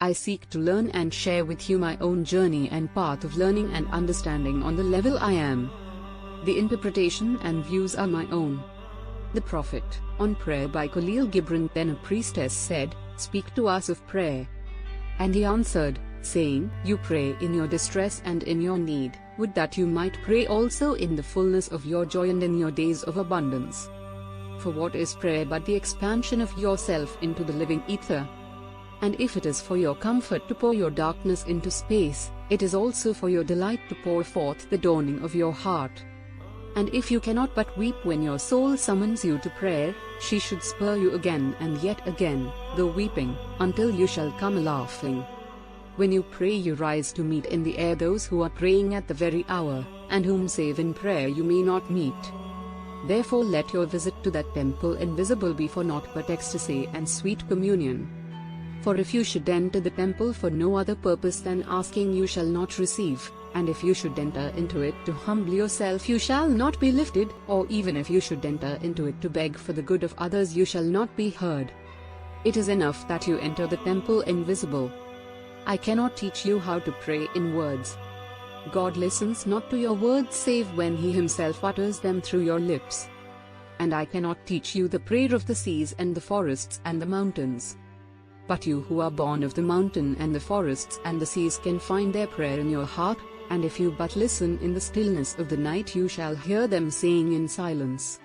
I seek to learn and share with you my own journey and path of learning and understanding on the level I am. The interpretation and views are my own. The Prophet, on prayer by Kahlil Gibran. Then a priestess said, "Speak to us of prayer." And he answered, saying, "You pray in your distress and in your need, would that you might pray also in the fullness of your joy and in your days of abundance. For what is prayer but the expansion of yourself into the living ether? And if it is for your comfort to pour your darkness into space, it is also for your delight to pour forth the dawning of your heart. And if you cannot but weep when your soul summons you to prayer, she should spur you again and yet again, though weeping, until you shall come laughing. When you pray, you rise to meet in the air those who are praying at the very hour, and whom save in prayer you may not meet. Therefore let your visit to that temple invisible be for naught but ecstasy and sweet communion. For if you should enter the temple for no other purpose than asking, you shall not receive, and if you should enter into it to humble yourself, you shall not be lifted, or even if you should enter into it to beg for the good of others, you shall not be heard. It is enough that you enter the temple invisible. I cannot teach you how to pray in words. God listens not to your words save when He Himself utters them through your lips. And I cannot teach you the prayer of the seas and the forests and the mountains. But you who are born of the mountain and the forests and the seas can find their prayer in your heart, and if you but listen in the stillness of the night, you shall hear them saying in silence,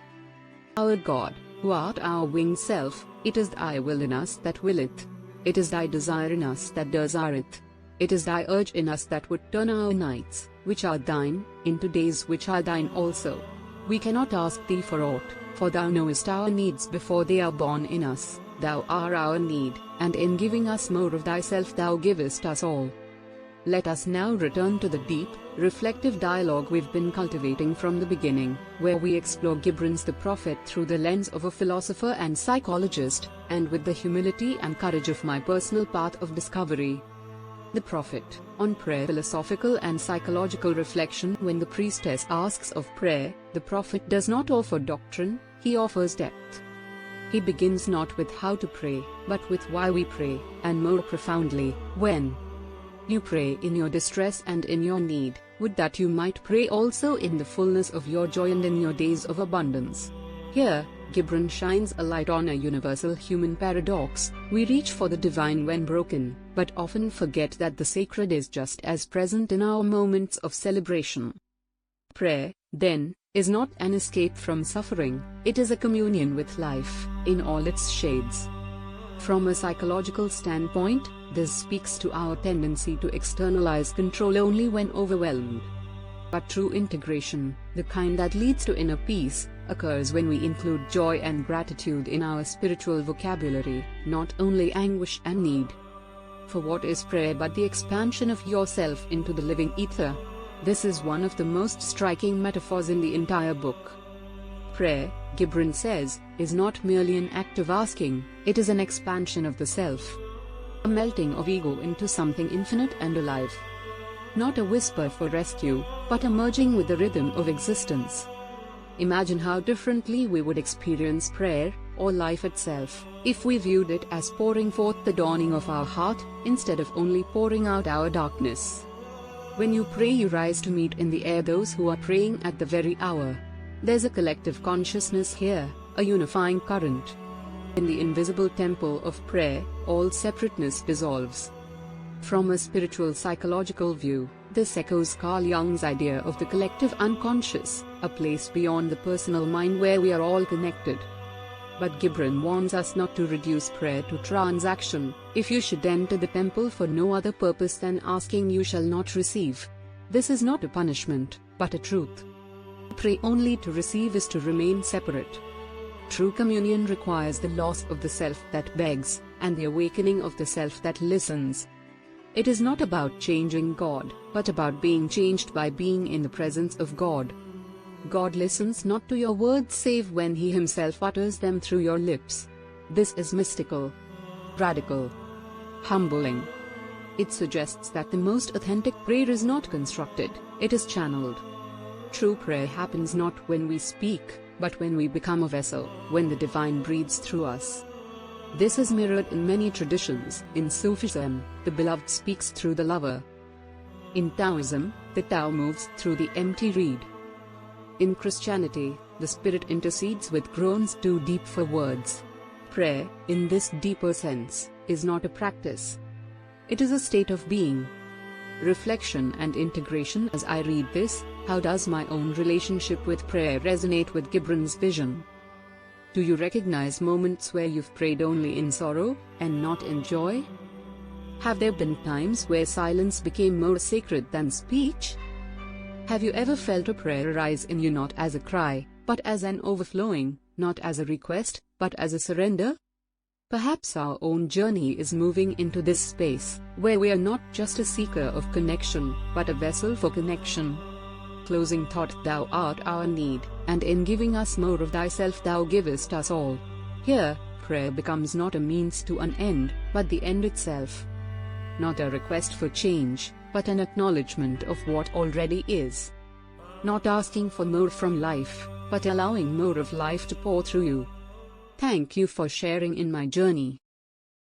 Our God, who art our winged self, it is thy will in us that willeth. It is thy desire in us that desireth. It is thy urge in us that would turn our nights, which are thine, into days which are thine also. We cannot ask thee for aught, for thou knowest our needs before they are born in us. Thou art our need, and in giving us more of thyself thou givest us all. Let us now return to the deep, reflective dialogue we've been cultivating from the beginning, where we explore Gibran's The Prophet through the lens of a philosopher and psychologist, and with the humility and courage of my personal path of discovery. The Prophet, on prayer. Philosophical and psychological reflection. When the priestess asks of prayer, the Prophet does not offer doctrine, he offers depth. He begins not with how to pray, but with why we pray, and more profoundly, when. You pray in your distress and in your need, would that you might pray also in the fullness of your joy and in your days of abundance. Here, Gibran shines a light on a universal human paradox. We reach for the divine when broken, but often forget that the sacred is just as present in our moments of celebration. Prayer, then, is not an escape from suffering, it is a communion with life, in all its shades. From a psychological standpoint, this speaks to our tendency to externalize control only when overwhelmed. But true integration, the kind that leads to inner peace, occurs when we include joy and gratitude in our spiritual vocabulary, not only anguish and need. For what is prayer but the expansion of yourself into the living ether? This is one of the most striking metaphors in the entire book. Prayer, Gibran says, is not merely an act of asking, it is an expansion of the self. A melting of ego into something infinite and alive. Not a whisper for rescue, but a merging with the rhythm of existence. Imagine how differently we would experience prayer, or life itself, if we viewed it as pouring forth the dawning of our heart, instead of only pouring out our darkness. When you pray, you rise to meet in the air those who are praying at the very hour. There's a collective consciousness here, a unifying current. In the invisible temple of prayer, all separateness dissolves. From a spiritual psychological view, this echoes Carl Jung's idea of the collective unconscious, a place beyond the personal mind where we are all connected. But Gibran warns us not to reduce prayer to transaction. If you should enter the temple for no other purpose than asking, you shall not receive. This is not a punishment, but a truth. Pray only to receive is to remain separate. True communion requires the loss of the self that begs, and the awakening of the self that listens. It is not about changing God, but about being changed by being in the presence of God. God listens not to your words save when He Himself utters them through your lips. This is mystical, radical, humbling. It suggests that the most authentic prayer is not constructed, it is channeled. True prayer happens not when we speak, but when we become a vessel, when the divine breathes through us. This is mirrored in many traditions. In Sufism, the beloved speaks through the lover. In Taoism, the Tao moves through the empty reed. In Christianity, the Spirit intercedes with groans too deep for words. Prayer, in this deeper sense, is not a practice. It is a state of being. Reflection and integration. As I read this, how does my own relationship with prayer resonate with Gibran's vision? Do you recognize moments where you've prayed only in sorrow, and not in joy? Have there been times where silence became more sacred than speech? Have you ever felt a prayer arise in you not as a cry, but as an overflowing, not as a request, but as a surrender? Perhaps our own journey is moving into this space, where we are not just a seeker of connection, but a vessel for connection. Closing thought. Thou art our need, and in giving us more of thyself thou givest us all. Here, prayer becomes not a means to an end, but the end itself. Not a request for change, but an acknowledgement of what already is. Not asking for more from life, but allowing more of life to pour through you. Thank you for sharing in my journey.